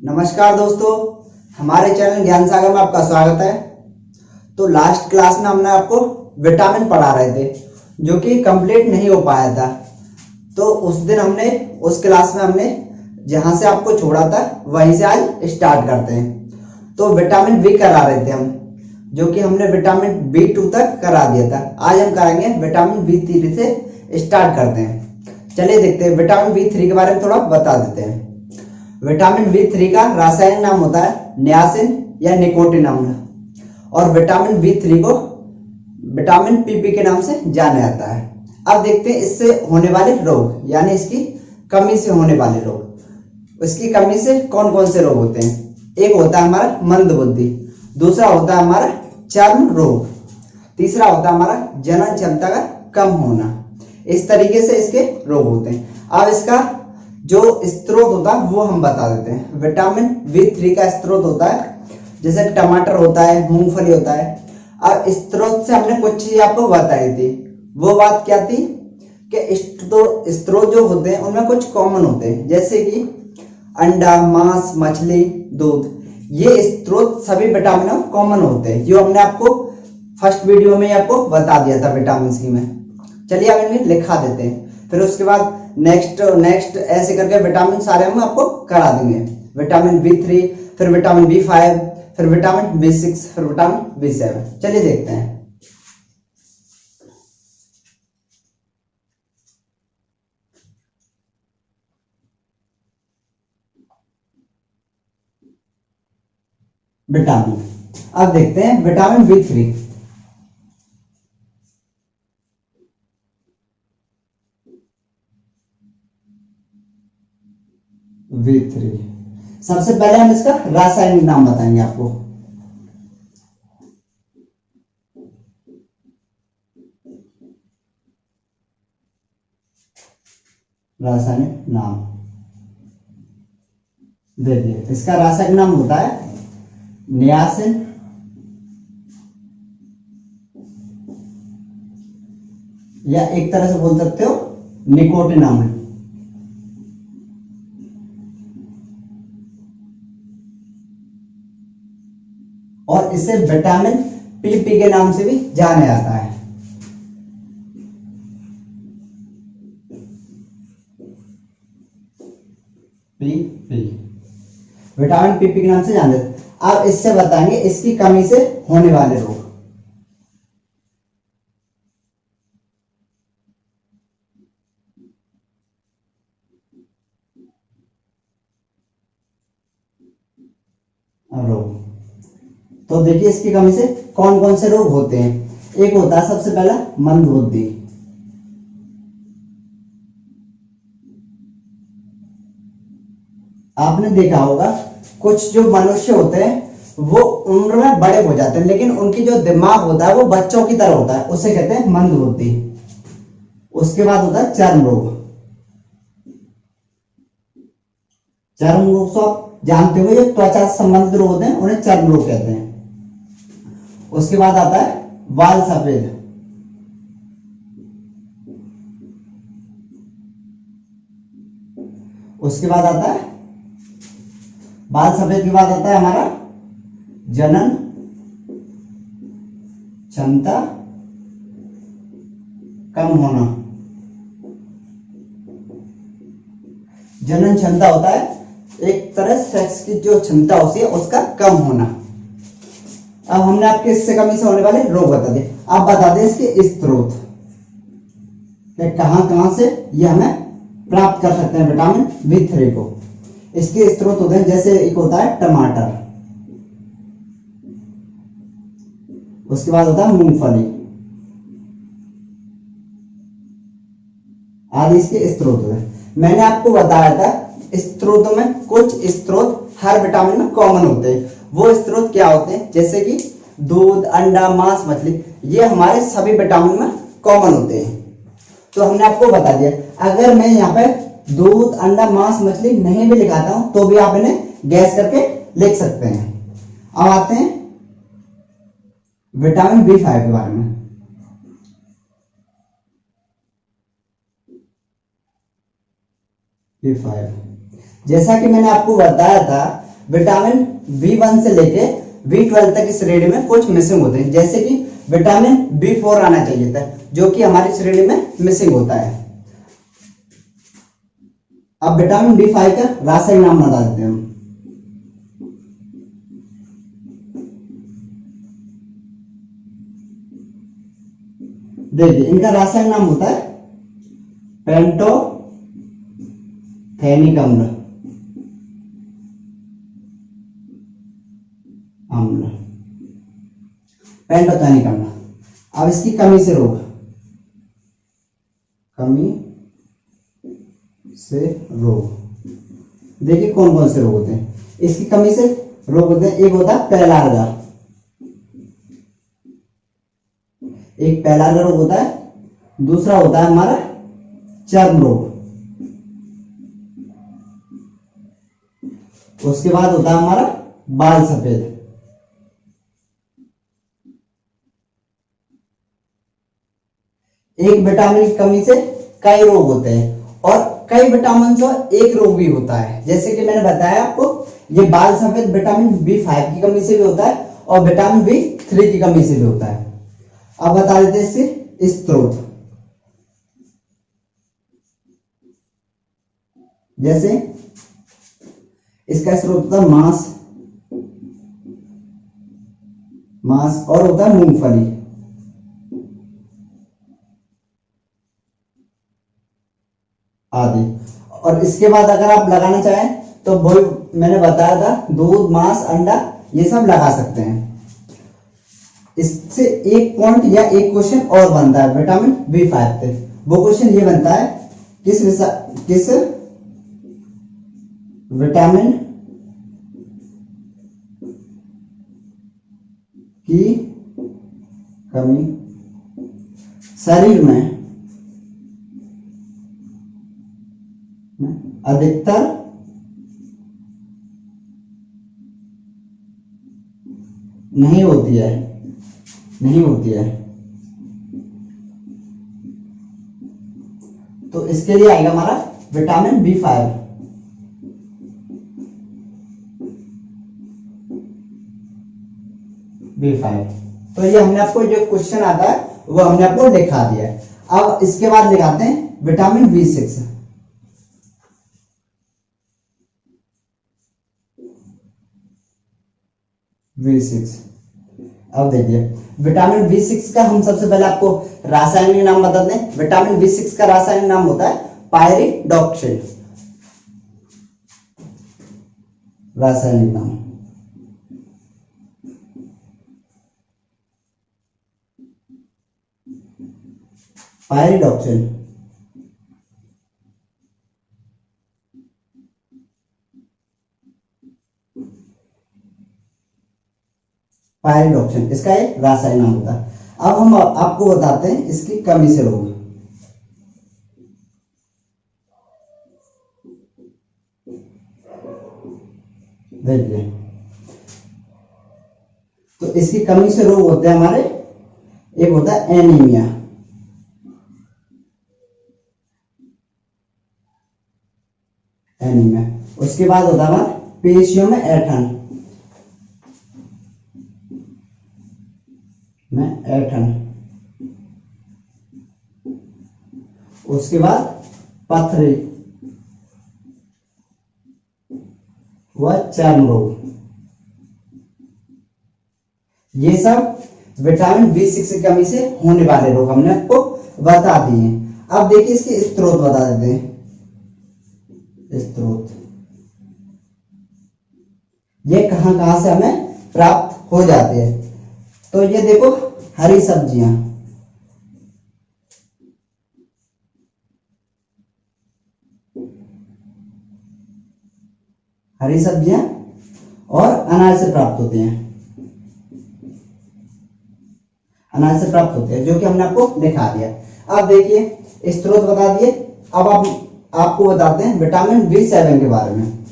नमस्कार दोस्तों, हमारे चैनल ज्ञान सागर में आपका स्वागत है। तो लास्ट क्लास में हमने आपको विटामिन पढ़ा रहे थे जो कि कंप्लीट नहीं हो पाया था। तो उस दिन उस क्लास में हमने जहां से आपको छोड़ा था वहीं से आज स्टार्ट करते हैं। तो विटामिन बी करा रहे थे हम, जो कि हमने विटामिन B2 तक करा दिया था। आज हम कराएंगे विटामिन B3 से स्टार्ट करते हैं। चलिए देखते हैं, विटामिन B3 के बारे में थोड़ा बता देते हैं। विटामिन B3 का रासायनिक नाम होता है नियासिन या निकोटिन अम्ल, और विटामिन B3 को विटामिन PP के नाम से जाना जाता है। अब देखते हैं इससे होने वाले रोग, यानी इसकी कमी से होने वाले रोग। इसकी कमी से कौन कौन से रोग होते हैं? एक होता है हमारा मंद बुद्धि, दूसरा होता है हमारा चर्म रोग, तीसरा होता है हमारा जनन क्षमता का कम होना। इस तरीके से इसके रोग होते हैं। अब इसका जो स्रोत होता है वो हम बता देते हैं। विटामिन B3 का स्रोत होता है जैसे टमाटर होता है, मूंगफली होता है। अब स्रोत से हमने कुछ चीज आपको बताई थी। वो बात क्या थी कि स्रोत जो होते हैं उनमें कुछ कॉमन होते हैं, जैसे कि अंडा, मांस, मछली, दूध। ये स्रोत सभी विटामिन में कॉमन होते हैं, जो हमने आपको फर्स्ट वीडियो में आपको बता दिया था विटामिन सी में। चलिए अब इनमें लिखा देते हैं, फिर उसके बाद नेक्स्ट ऐसे करके विटामिन सारे हम आपको करा देंगे। विटामिन B3, फिर विटामिन B5, फिर विटामिन B6, फिर विटामिन B7। चलिए देखते हैं। विटामिन, अब देखते हैं विटामिन B3। B3 सबसे पहले हम इसका रासायनिक नाम बताएंगे आपको। रासायनिक नाम देखिए, इसका रासायनिक नाम होता है नियासिन या एक तरह से बोल सकते हो निकोटिन अम्ल। और इसे विटामिन PP के नाम से भी जाना जाता है। PP, विटामिन PP के नाम से जाने। अब इससे बताएंगे इसकी कमी से होने वाले रोग। रोग तो देखिए इसकी कमी से कौन कौन से रोग होते हैं। एक होता है सबसे पहला मंद बुद्धि। आपने देखा होगा कुछ जो मनुष्य होते हैं वो उम्र में बड़े हो जाते हैं, लेकिन उनकी जो दिमाग होता है वो बच्चों की तरह होता है, उसे कहते हैं मंद बुद्धि। उसके बाद होता है चर्म रोग। चर्म रोग तो आप जानते हो, जो त्वचा से संबंधित रोग होते हैं उन्हें चर्म रोग कहते हैं। उसके बाद आता है बाल सफेद। उसके बाद आता है बाल सफेद के बाद आता है हमारा जनन क्षमता कम होना। जनन क्षमता होता है एक तरह सेक्स की जो क्षमता होती है उसका कम होना। अब हमने आपके इससे कमी से होने वाले रोग बता दिए। आप बता दें इसके स्रोत कहां कहां से ये हमें प्राप्त कर सकते हैं विटामिन B3 को। इसके स्रोत होते हैं जैसे एक होता है टमाटर, उसके बाद होता है मूंगफली आदि इसके स्रोत होते हैं। मैंने आपको बताया था स्रोतों में कुछ स्रोत हर विटामिन में कॉमन होते हैं। वो स्रोत क्या होते हैं? जैसे कि दूध, अंडा, मांस, मछली, ये हमारे सभी विटामिन में कॉमन होते हैं। तो हमने आपको बता दिया। अगर मैं यहाँ पे दूध, अंडा, मांस, मछली नहीं भी लिखाता हूं तो भी आप इन्हें गैस करके लिख सकते हैं। अब आते हैं विटामिन B5 के बारे में। B5 जैसा कि मैंने आपको बताया था विटामिन B1 से लेके B12 तक इस श्रेणी में कुछ मिसिंग होते हैं, जैसे कि विटामिन B4 आना चाहिए था, जो कि हमारी श्रेणी में मिसिंग होता है। अब विटामिन B5 का रासायनिक नाम बता देते हैं हम। देखिए इनका रासायनिक नाम होता है पेंटोथेनिक अम्ल। पेंटोथेनिक अम्ल। अब इसकी कमी से रोग, देखिए कौन कौन से रोग होते हैं। इसकी कमी से रोग होते हैं, एक होता है पैलार्गा, एक पैलार्गा रोग होता है, दूसरा होता है हमारा चर्म रोग, उसके बाद होता है हमारा बाल सफेद, एक विटामिन की कमी से कई रोग होते हैं और कई विटामिन से एक रोग भी होता है। जैसे कि मैंने बताया आपको, ये बाल सफेद विटामिन B5 की कमी से भी होता है और विटामिन B3 की कमी से भी होता है। अब बता देते हैं इसके स्रोत। जैसे इसका स्रोत होता है मांस और होता है मूंगफली आदि। और इसके बाद अगर आप लगाना चाहें तो वो मैंने बताया था, दूध, मांस, अंडा, ये सब लगा सकते हैं। इससे एक पॉइंट या एक क्वेश्चन और बनता है विटामिन B5 पे। वो क्वेश्चन ये बनता है, किस विटामिन की कमी शरीर में अधिकतर नहीं होती है। तो इसके लिए आएगा हमारा विटामिन B5। तो ये हमने आपको जो क्वेश्चन आता है वो हमने आपको लिखा दिया है। अब इसके बाद लिखाते हैं विटामिन B6। अब देखिए विटामिन B6 का हम सबसे पहले आपको रासायनिक नाम बताते हैं। विटामिन B6 का रासायनिक नाम होता है पायरिडॉक्सिल। रासायनिक नाम पायरिडॉक्सिल। पायरिडॉक्सिन इसका एक रासायनिक नाम होता है। अब हम आपको बताते हैं इसकी कमी से रोग। देखिए तो इसकी कमी से रोग होते हैं हमारे, एक होता है एनीमिया, उसके बाद होता है हमारा पेशियों में ऐंठन, उसके बाद पथरी व चर्म रोग। ये सब विटामिन B6 की कमी से होने वाले रोग हमने आपको बता दिए। अब देखिए इसके स्रोत बता देते हैं। स्रोत ये कहां कहां से हमें प्राप्त हो जाते हैं। तो ये देखो हरी सब्जियां, और अनाज से प्राप्त होते हैं, जो कि हमने आपको दिखा दिया। अब देखिए स्रोत बता दिए। अब आपको बताते हैं विटामिन B7 के बारे में,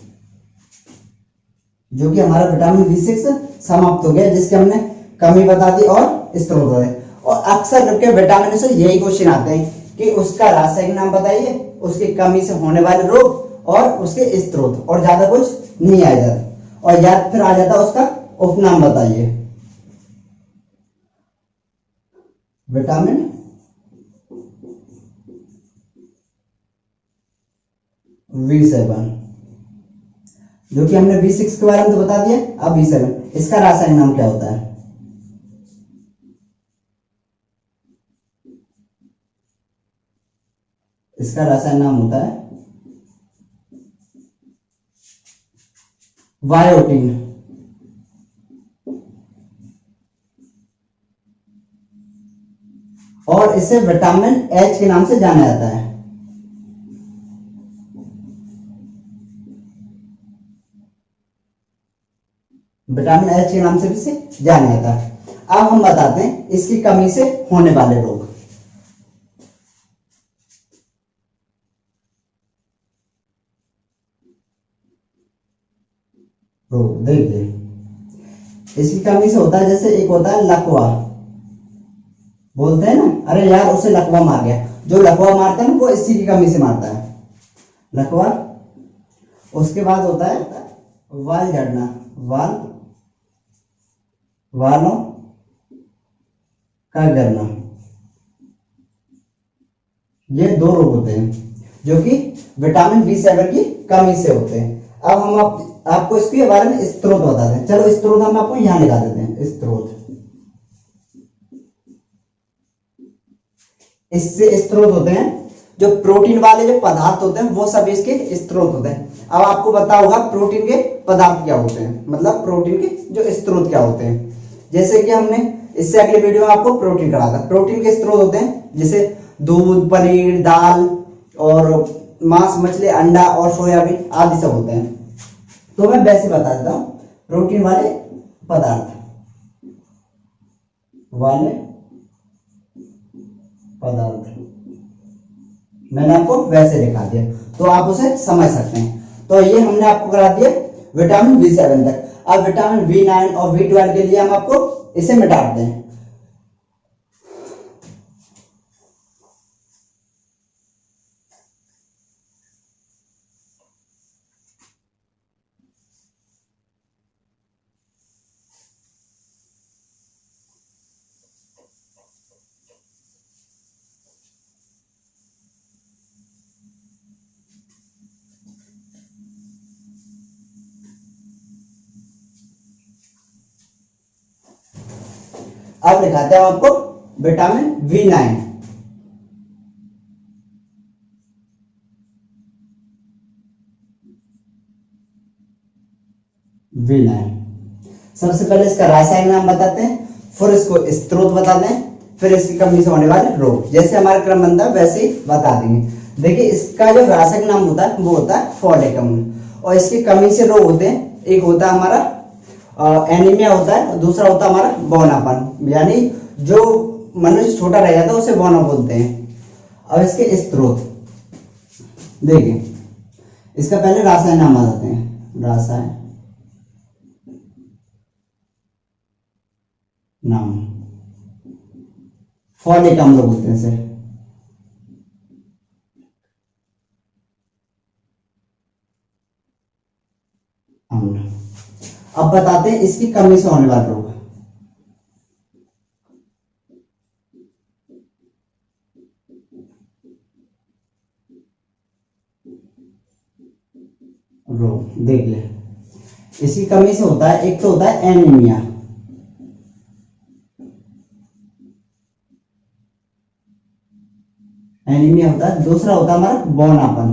जो कि हमारा विटामिन B6 समाप्त हो गया, जिसके हमने कमी बता दी और स्रोत बताए। और अक्सर करके विटामिन से यही क्वेश्चन आते हैं कि उसका रासायनिक नाम बताइए, उसकी कमी से होने वाले रोग और उसके स्रोत, और ज्यादा कुछ नहीं आया जाता। और या फिर आ जाता है उसका उपनाम बताइए। विटामिन B7, जो कि हमने B6 के बारे में तो बता दिया। अब B7, इसका रासायनिक नाम क्या होता है? इसका रासायनिक नाम होता है बायोटीन। और इसे विटामिन H के नाम से जाना जाता है। विटामिन H के नाम से भी इसे जाना जाता है। अब हम बताते हैं इसकी कमी से होने वाले रोग। देखिए, इसकी कमी से होता है, जैसे एक होता है लकवा, बोलते हैं ना, अरे यार उसे लकवा मार गया। जो लकवा मारता है ना वो इसी की कमी से मारता है, लकवा। उसके बाद होता है वाल झड़ना, वालों का गिरना। ये दो रोग होते हैं जो कि विटामिन B7 की कमी से होते हैं। अब हम आपको इसके बारे में स्त्रोत बताते हैं। चलो स्त्रोत हम आपको यहां लिखा देते हैं। स्त्रोत, इससे स्त्रोत होते हैं जो प्रोटीन वाले जो पदार्थ होते हैं, वो सब इसके स्त्रोत होते हैं। अब आपको पता होगा प्रोटीन के पदार्थ क्या होते हैं, मतलब प्रोटीन के जो स्त्रोत क्या होते हैं। जैसे कि हमने इससे अगले वीडियो में आपको प्रोटीन करा था। प्रोटीन के स्त्रोत होते हैं जैसे दूध, पनीर, दाल और मांस, मछली, अंडा और सोयाबीन आदि सब होते हैं। तो मैं वैसे बता देता हूं, प्रोटीन वाले पदार्थ मैंने आपको वैसे दिखा दिया, तो आप उसे समझ सकते हैं। तो ये हमने आपको करा दिया विटामिन B7 तक। अब विटामिन B9 और B12 के लिए हम आपको इसे मिटा दें। अब दिखाते हैं आपको विटामिन B9। सबसे पहले इसका रासायनिक नाम बताते हैं, फिर इसको स्त्रोत बताते हैं, फिर इसकी कमी से होने वाले रोग। जैसे हमारा क्रम बनता है वैसे ही बता देंगे। देखिए, इसका जो रासायनिक नाम होता है वो होता है फोलिक अम्ल, और इसकी कमी से रोग होते हैं। एक होता है हमारा एनीमिया होता है, दूसरा होता है हमारा बौनापन, यानी जो मनुष्य छोटा रह जाता है उसे बौना बोलते हैं। अब इसके स्त्रोत देखिए, इसका पहले रासायनिक नाम बताते हैं। रासायनिक नाम फोलिक अम्ल बोलते हैं इसे। अम्ल। अब बताते हैं इसकी कमी से होने वाले रोग। देखिए, इसकी कमी से होता है, एक तो होता है एनीमिया, होता है, दूसरा होता है हमारा बौनापन।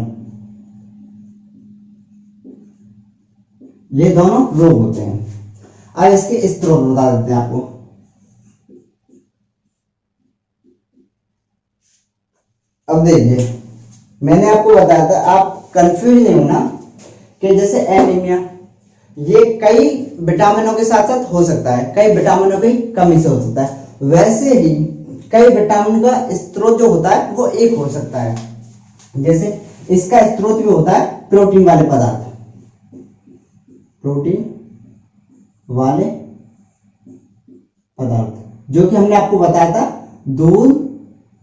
ये दोनों रोग होते हैं। अब इसके स्त्रोत बता देते हैं आपको। अब देखिए, मैंने आपको बताया था, आप कंफ्यूज नहीं होना कि जैसे एनीमिया ये कई विटामिनों के साथ साथ हो सकता है, कई विटामिनों की कमी से हो सकता है। वैसे ही कई विटामिन का स्त्रोत जो होता है वो एक हो सकता है। जैसे इसका स्त्रोत भी होता है प्रोटीन वाले पदार्थ, जो कि हमने आपको बताया था, दूध,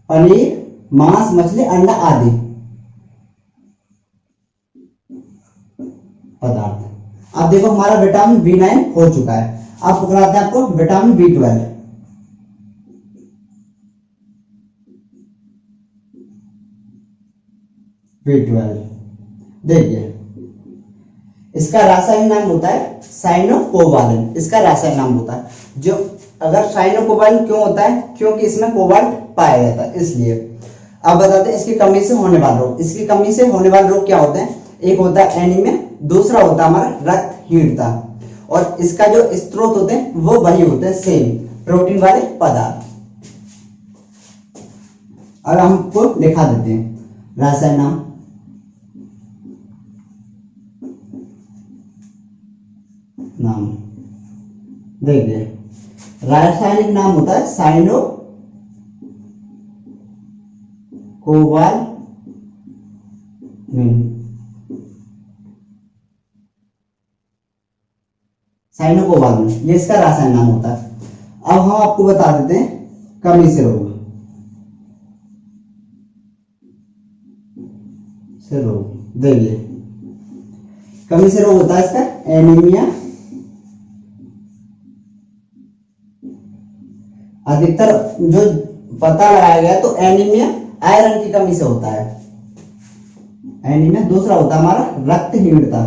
पनीर, मांस, मछली, अंडा आदि पदार्थ। अब देखो हमारा विटामिन B9 हो चुका है। अब पकड़ाते हैं आपको विटामिन B12। B12 देखिए इसका रासायनिक नाम होता है साइनोकोबालेंट। इसका रासायनिक नाम होता है जो, अगर साइनोकोबालेंट क्यों होता है, क्योंकि इसमें कोबाल्ट पाया जाता है इसलिए। अब बताते हैं इसकी कमी से होने वाले रोग। इसकी कमी से होने वाले रोग क्या होते हैं? एक होता है एनीमिया, दूसरा होता है हमारा रक्तहीनता, और इसका जो स्रोत होते हैं वो वही होते हैं सेम प्रोटीन वाले पदार्थ। और हमको लिखा देते हैं रासायनिक नाम। देखिए रासायनिक नाम होता है साइनो कोबाल साइनोकोबाल, ये इसका रासायनिक नाम होता है। अब हम आपको बता देते हैं कमी से रोग। देखिए कमी से रोग होता है इसका एनीमिया, अधिकतर जो पता लगाया गया तो एनीमिया आयरन की कमी से होता है एनीमिया। दूसरा होता है हमारा रक्तहीनता।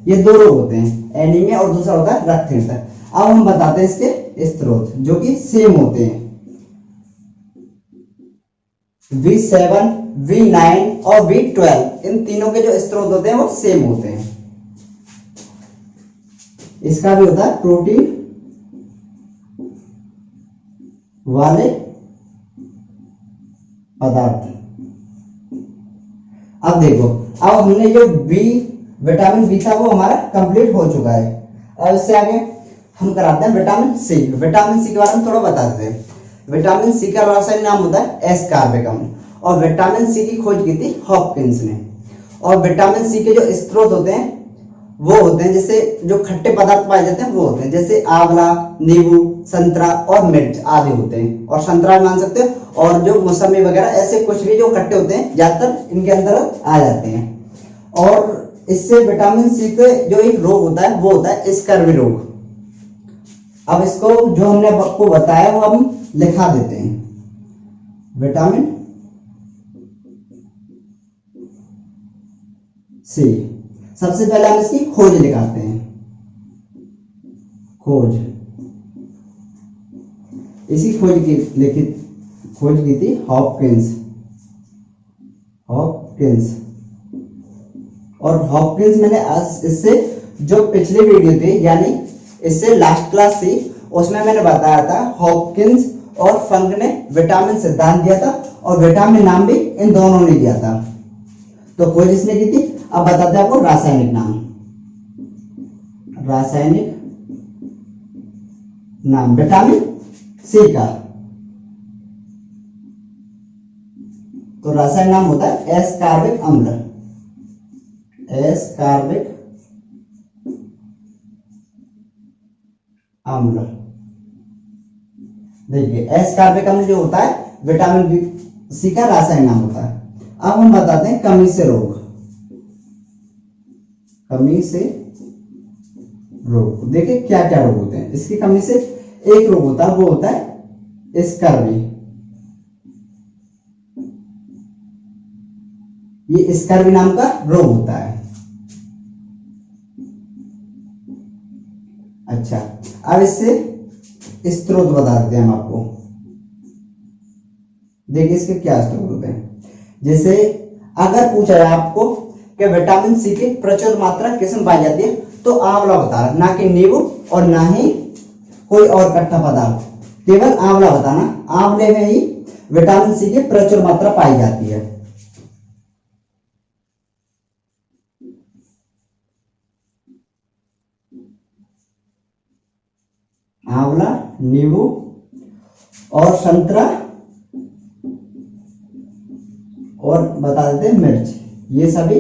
ये दो रोग होते हैं, एनीमिया और दूसरा होता है रक्तहीनता। अब हम बताते हैं इसके स्रोत जो कि सेम होते हैं। B7, B9 और B12 इन तीनों के जो स्रोत होते हैं वो सेम होते हैं। इसका भी होता है प्रोटीन वाले पदार्थ। अब देखो, अब हमने जो विटामिन बी था वो हमारा कंप्लीट हो चुका है। अब इससे आगे हम कराते हैं विटामिन सी। विटामिन सी के बारे में थोड़ा बता देते हैं। विटामिन सी का रासायनिक नाम होता है एस्कॉर्बिक अम्ल, और विटामिन सी की खोज की थी हॉपकिंस ने। और विटामिन सी के जो स्रोत होते हैं वो होते हैं, जैसे जो खट्टे पदार्थ पाए जाते हैं वो होते हैं, जैसे आंवला, नींबू, संतरा और मिर्च आदि होते हैं। और संतरा मान सकते हैं, और जो मौसमी वगैरह ऐसे कुछ भी जो खट्टे होते हैं ज्यादातर इनके अंदर आ जाते हैं। और इससे विटामिन सी के जो एक रोग होता है वो होता है स्कर्वी रोग। अब इसको जो हमने आपको बताया वो हम लिखा देते हैं। विटामिन सी, सबसे पहले हम इसकी खोज लिखाते हैं। खोज, इसी खोज की थी हॉपकिंस। और हॉपकिंस मैंने इससे जो पिछली वीडियो थी, यानी इससे लास्ट क्लास थी, उसमें मैंने बताया था हॉपकिंस और फंक ने विटामिन सिद्धांत दिया था, और विटामिन नाम भी इन दोनों ने दिया था। तो खोज इसने की थी। अब बताते हैं आपको रासायनिक नाम विटामिन सी का। तो रासायनिक नाम होता है एस्कॉर्बिक अम्ल। देखिए एस्कॉर्बिक अम्ल जो होता है विटामिन सी का रासायनिक नाम होता है। अब हम बताते हैं कमी से रोग। देखिए क्या क्या रोग होते हैं इसकी कमी से। एक रोग होता है वो होता है स्कर्वी। ये स्कर्वी नाम का रोग होता है। अच्छा, अब इससे स्रोत बता देते हैं हम आपको। देखिए इसके क्या स्रोत होते हैं। जैसे अगर पूछा जाए आपको कि विटामिन सी की प्रचुर मात्रा किसमें पाई जाती है, तो आंवला बताना, ना कि नींबू और ना ही कोई और खट्टा पदार्थ, केवल आंवला बताना। आंवले में ही विटामिन सी की प्रचुर मात्रा पाई जाती है। आंवला, नींबू और संतरा, और बता देते हैं मिर्च, ये सभी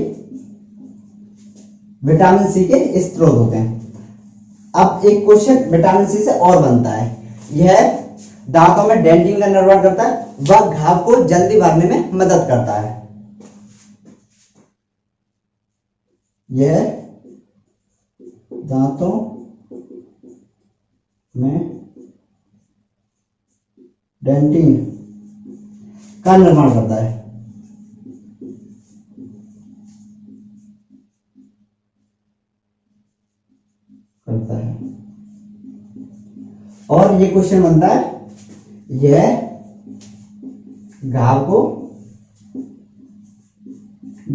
विटामिन सी के स्रोत होते हैं। अब एक क्वेश्चन विटामिन सी से और बनता है, यह दांतों में डेंटिंग का निर्माण करता है, वह घाव को जल्दी भरने में मदद करता है। यह दांतों में डेंटिंग का निर्माण करता है। और ये क्वेश्चन बनता है, यह घाव को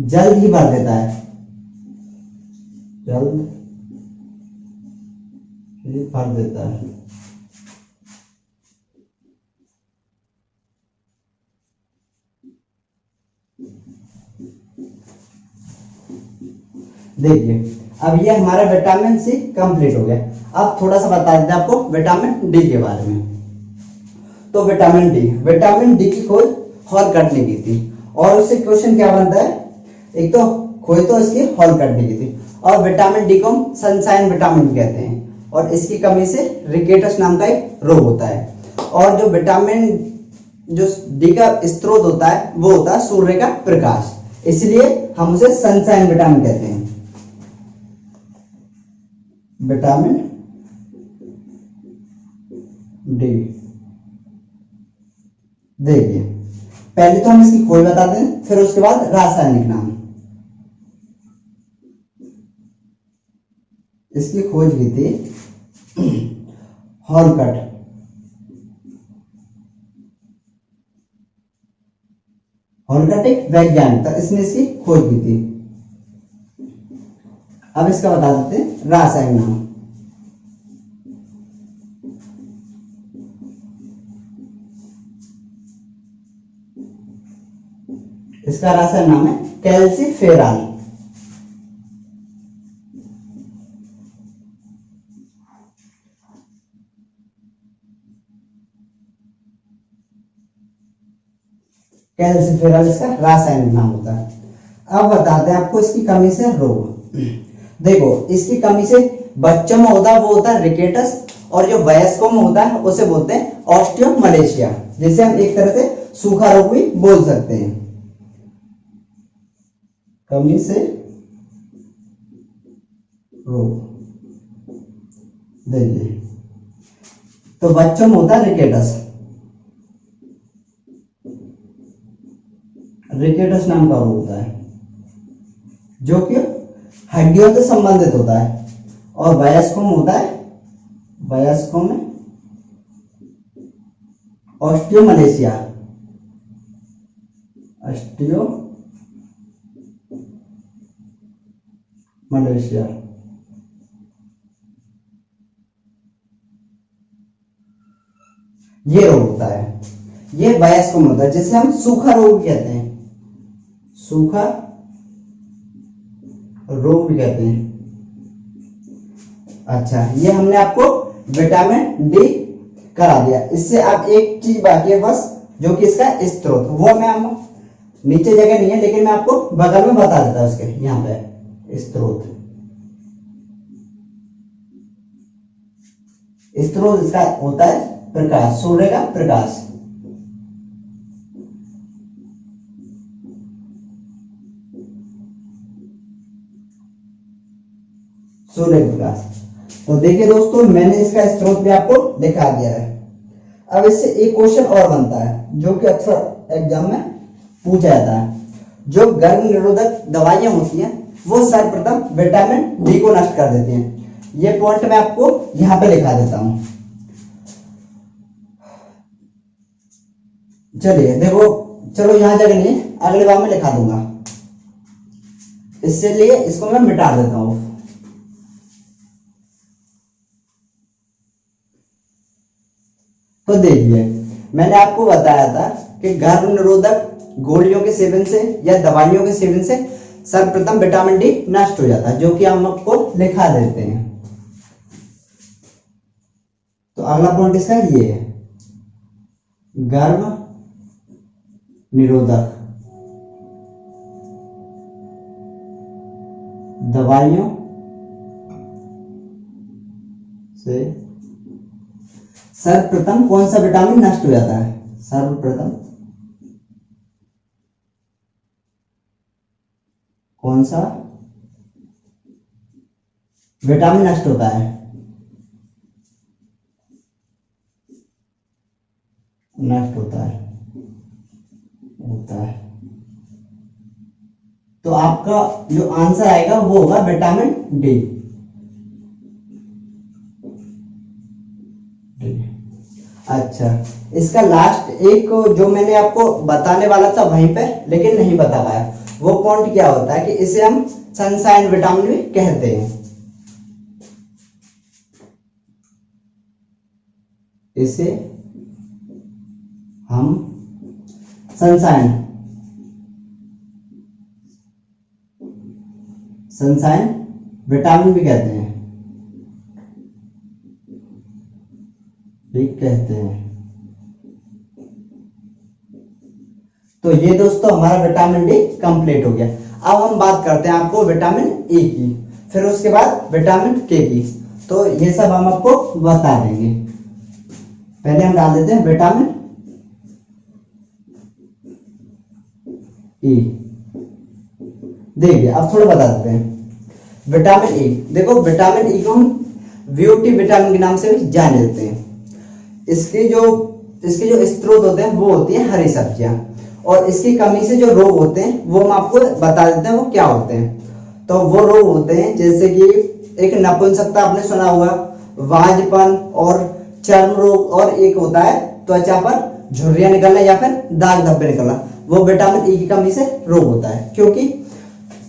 जल्द ही भर देता है, जल्द ही भर देता है। देखिए अब ये हमारा विटामिन सी कंप्लीट हो गया। अब थोड़ा सा बता देते हैं आपको विटामिन डी के बारे में। तो विटामिन डी की खोज हॉलकट ने की थी, और उससे क्वेश्चन क्या बनता है, एक तो खोज तो इसकी हॉलकट ने की थी, और विटामिन डी को हम सनशाइन विटामिन कहते हैं, और इसकी कमी से रिकेटस नाम का एक रोग होता है। और जो विटामिन जो डी का स्रोत होता है वो होता है सूर्य का प्रकाश, इसलिए हम उसे सनशाइन विटामिन कहते हैं। विटामिन डी, देखिए पहले तो हम इसकी खोज बताते हैं, फिर उसके बाद रासायनिक नाम। इसकी खोज की थी हॉलकट। हॉलकट एक वैज्ञानिक था, इसने इसकी खोज की थी। अब इसका बता देते हैं रासायनिक नाम। इसका रासायनिक नाम है कैल्सीफेरॉल। कैल्सीफेरॉल इसका रासायनिक नाम होता है। अब बताते हैं आपको इसकी कमी से रोग। देखो इसकी कमी से बच्चों में होता है वो होता है रिकेटस, और जो वयस्कों में होता है उसे बोलते हैं ऑस्टियोमलेशिया, जिसे हम एक तरह से सूखा रोग भी बोल सकते हैं। कमी से रोग देखिए, तो बच्चों में होता है रिकेटस। रिकेटस नाम का रोग होता है जो कि हड्डियों से संबंधित होता है, और वयस्कों में होता है, वयस्कों में ऑस्टियोमलेशिया, ऑस्टियोमलेशिया। ये रोग होता है, ये वयस्कों में होता है, जिसे हम सूखा रोग कहते हैं, सूखा रोग भी कहते हैं। अच्छा, ये हमने आपको विटामिन डी करा दिया। इससे अब एक चीज बाकी है बस, जो कि इसका स्रोत, वो मैं हम नीचे जगह नहीं है लेकिन मैं आपको बगल में बता देता हूं। इसके यहाँ पे स्रोत इसका होता है प्रकाश, सूर्य का प्रकाश। सूर्य प्रकाश। तो देखिए दोस्तों, मैंने इसका स्रोत भी आपको दिखा दिया है। अब इससे एक क्वेश्चन और बनता है जो कि अक्सर एग्जाम में पूछा जाता है। जो गर्भ निरोधक दवाइयां होती हैं वो सर्वप्रथम विटामिन डी को नष्ट कर देती हैं। ये पॉइंट मैं आपको यहां पे लिखा देता हूं। चलिए देखो, चलो यहां जगह नहीं, अगले बार में लिखा दूंगा, इसलिए इसको मैं मिटा देता हूं। तो देखिए, मैंने आपको बताया था कि गर्भ निरोधक गोलियों के सेवन से या दवाइयों के सेवन से सर्वप्रथम विटामिन डी नष्ट हो जाता है, जो कि हम आपको लिखा देते हैं। तो अगला पॉइंट इसका ये है, गर्भ निरोधक दवाइयों से सर्वप्रथम कौन सा विटामिन नष्ट हो जाता है? सर्वप्रथम कौन सा विटामिन नष्ट होता है? नष्ट होता है तो आपका जो आंसर आएगा वो होगा विटामिन डी। अच्छा, इसका लास्ट एक जो मैंने आपको बताने वाला था वहीं पे लेकिन नहीं बता पाया, वो पॉइंट क्या होता है कि इसे हम सनशाइन विटामिन भी कहते हैं। इसे हम सनशाइन विटामिन भी कहते हैं, तो ये दोस्तों हमारा विटामिन डी कंप्लीट हो गया। अब हम बात करते हैं आपको विटामिन ई की, फिर उसके बाद विटामिन के की, तो ये सब हम आपको बता देंगे। पहले हम डाल देते हैं विटामिन ई। देखिए अब थोड़ा बता देते हैं विटामिन ई। देखो विटामिन ई को हम ब्यूटी विटामिन के नाम से भी जान लेते हैं। इसके जो स्रोत होते हैं वो होती है हरी सब्जियां, और इसकी कमी से जो रोग होते हैं वो हम आपको बता देते हैं वो क्या होते हैं। तो वो रोग होते हैं जैसे कि एक नपुंसकता आपने सुना होगा, वाजपन और चर्म रोग, और एक होता है त्वचा पर झुर्रियां निकलना या फिर दाग धब्बे निकलना, वो विटामिन ई की कमी से रोग होता है। क्योंकि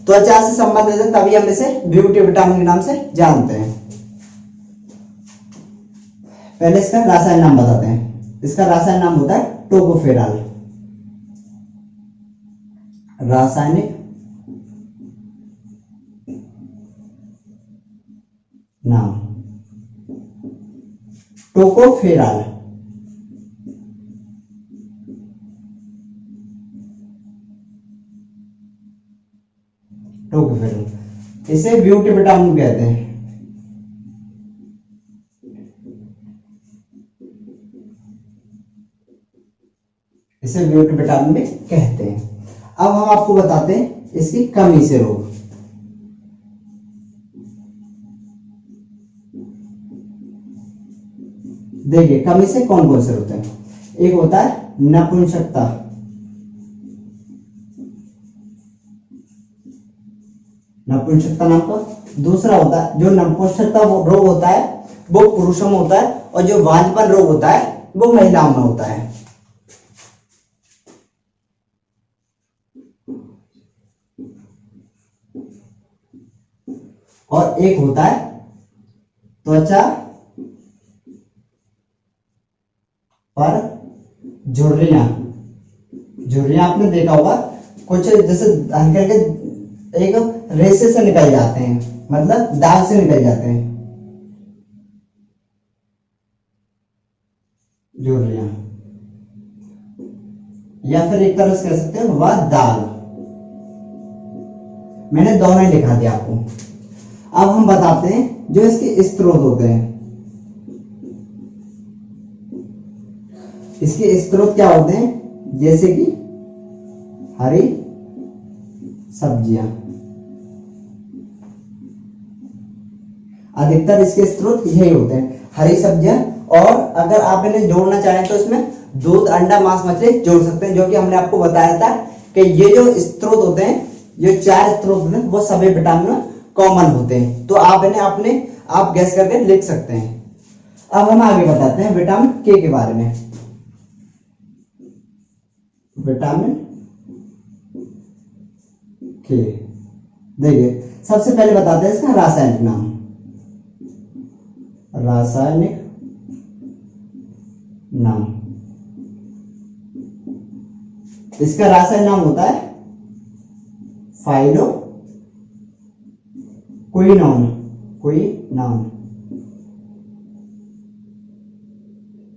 त्वचा से संबंधित है तभी हम इसे ब्यूटी विटामिन के नाम से जानते हैं। पहले इसका रासायनिक नाम बताते हैं। इसका रासायनिक नाम होता है टोकोफेरॉल। रासायनिक नाम टोकोफेरॉल। इसे ब्यूटी विटामिन कहते हैं। इसे ब्यूटी विटामिन भी कहते हैं। अब हम आपको बताते हैं इसकी कमी से रोग। देखिए कमी से कौन कौन से होते हैं। एक होता है नपुंसकता, नपुंसकता नाम का। दूसरा होता है जो नपुंसकता रोग होता है वो पुरुषों में होता है, और जो वाजपन रोग होता है वो महिलाओं में होता है। और एक होता है त्वचा पर झुर्रियां। झुर्रियां आपने देखा होगा कुछ जैसे हल्के हल्के एक रेसे से निकल जाते हैं, मतलब दाग से निकल जाते हैं झुर्रियां, या फिर एक तरह से कह सकते हैं वह दाग। मैंने दोनों ही लिखा दिया आपको। अब हम बताते हैं जो इसके स्रोत होते हैं। इसके स्रोत क्या होते हैं, जैसे कि हरी सब्जियां। अधिकतर इसके स्रोत यही होते हैं, हरी सब्जियां। और अगर आप इन्हें जोड़ना चाहें तो इसमें दूध, अंडा, मांस, मछली जोड़ सकते हैं, जो कि हमने आपको बताया था कि ये जो स्रोत होते हैं, जो 4 स्रोत होते हैं, वो सभी विटामिन में कॉमन होते हैं। तो आप इन्हें आप गैस करके लिख सकते हैं। अब हम आगे बताते हैं विटामिन के के बारे में। विटामिन के, देखिए सबसे पहले बताते हैं इसका रासायनिक नाम। रासायनिक नाम, इसका रासायनिक नाम होता है फाइलोक्विनोन।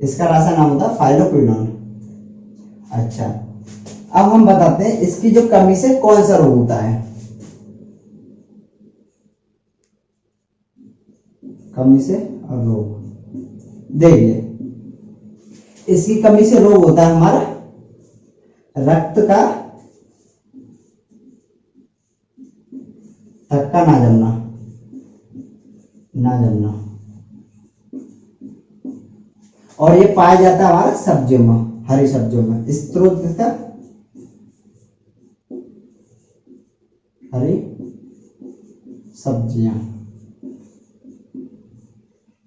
इसका रासायनिक नाम होता है फाइलोक्विनोन। अच्छा, अब हम बताते हैं इसकी जो कमी से कौन सा रोग होता है। कमी से रोग, देखिए इसकी कमी से रोग होता है हमारा रक्त का थक्का ना जमना, और ये पाया जाता है हमारा सब्जियों में, हरी सब्जियों में। स्रोत इसका हरी सब्जियां,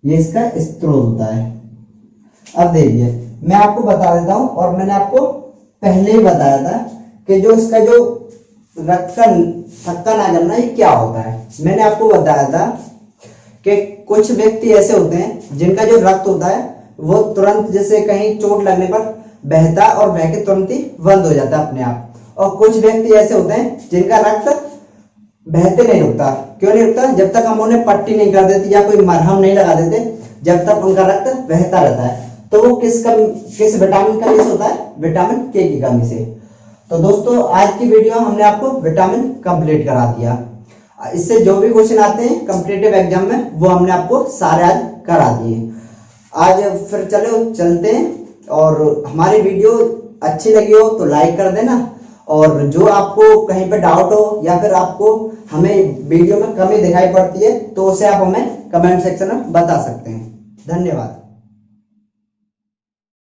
ये इसका स्रोत होता है। अब देखिए मैं आपको बता देता हूं, और मैंने आपको पहले ही बताया था कि जो इसका जो रक्त का थक्का ना जमना ये क्या होता है। मैंने आपको बताया था कि कुछ व्यक्ति ऐसे होते हैं जिनका जो रक्त होता है वो तुरंत जैसे कहीं चोट लगने पर बहता और बह के तुरंत ही बंद हो जाता है अपने आप, और कुछ व्यक्ति ऐसे होते हैं जिनका रक्त बहते नहीं रुकता। क्यों नहीं रुकता? जब तक हम उन्हें पट्टी नहीं कर देते या कोई मरहम नहीं लगा देते, जब तक उनका रक्त बहता रहता है। तो वो किस विटामिन कमी से होता है? विटामिन के की कमी से। तो दोस्तों आज की वीडियो हमने आपको विटामिन कंप्लीट करा दिया। इससे जो भी क्वेश्चन आते हैं कॉम्पिटिटिव एग्जाम में वो हमने आपको सारे आज करा दिए। आज फिर चलते हैं, और हमारी वीडियो अच्छी लगी हो तो लाइक कर देना, और जो आपको कहीं पे डाउट हो या फिर आपको हमें वीडियो में कमी दिखाई पड़ती है तो उसे आप हमें कमेंट सेक्शन में बता सकते हैं। धन्यवाद।